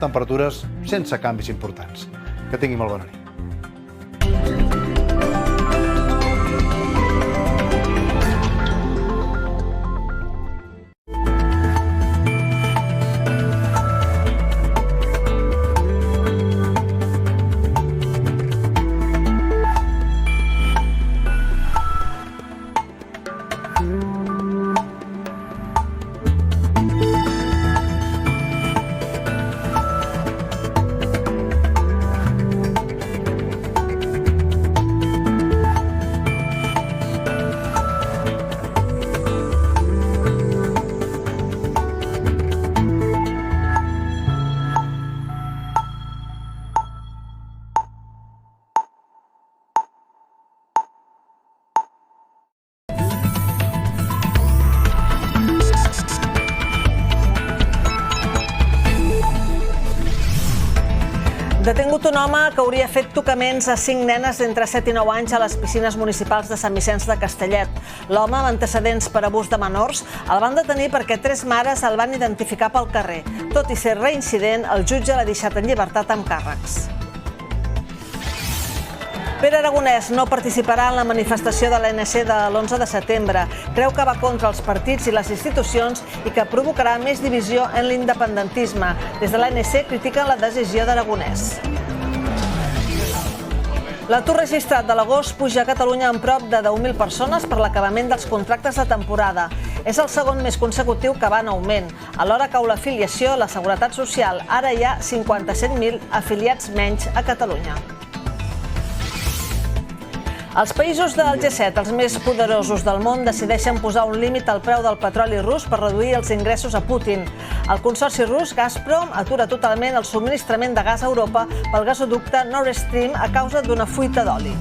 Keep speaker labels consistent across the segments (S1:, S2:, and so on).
S1: temperatures sense canvis importants. Que tingui molt bona nit.
S2: Detingut un home que hauria fet tocaments a 5 nenes d'entre 7 i 9 anys a les piscines municipals de Sant Vicenç de Castellet. L'home, amb antecedents per abús de menors, el van detenir perquè 3 mares el van identificar pel carrer. Tot i ser reincident, el jutge l'ha deixat en llibertat amb càrrecs. Pere Aragonès no participarà en la manifestació de l'ANC de l'11 de setembre. Creu que va contra els partits i les institucions i que provocarà més divisió en l'independentisme. Des de l'ANC critiquen la decisió d'Aragonès. L'atur registrat de l'agost puja a Catalunya en prop de 10.000 persones per l'acabament dels contractes de temporada. És el segon mes consecutiu que va en augment. Alhora cau l'afiliació a la Seguretat Social. Ara hi ha 57.000 afiliats menys a Catalunya. Els països del G7, els més poderosos del món, decideixen posar un límit al preu del petroli rus per reduir els ingressos a Putin. El consorci rus Gazprom atura totalment el subministrament de gas a Europa pel gasoducte Nord Stream a causa d'una fuita d'oli.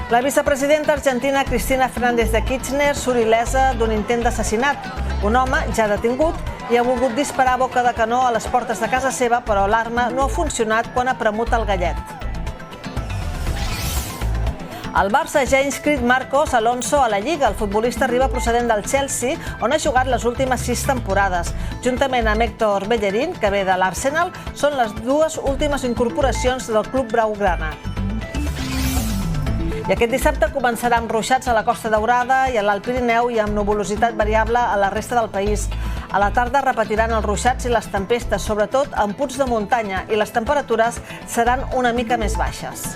S2: La vicepresidenta argentina Cristina Fernández de Kirchner surt il·lesa d'un intent d'assassinat. Un home, ja detingut, hi ha volgut disparar a boca de canó a les portes de casa seva, però l'arma no ha funcionat quan ha premut el gallet. El Barça ja ha inscrit Marcos Alonso a la Lliga. El futbolista arriba procedent del Chelsea, on ha jugat les últimes 6 temporades. Juntament amb Héctor Bellerín, que ve de l'Arsenal, són les 2 últimes incorporacions del club blaugrana. I aquest dissabte començarà amb ruixats a la Costa Daurada i a l'Alt Pirineu i amb nuvolositat variable a la resta del país. A la tarda repetiran els ruixats i les tempestes, sobretot en punts de muntanya, i les temperatures seran una mica més baixes.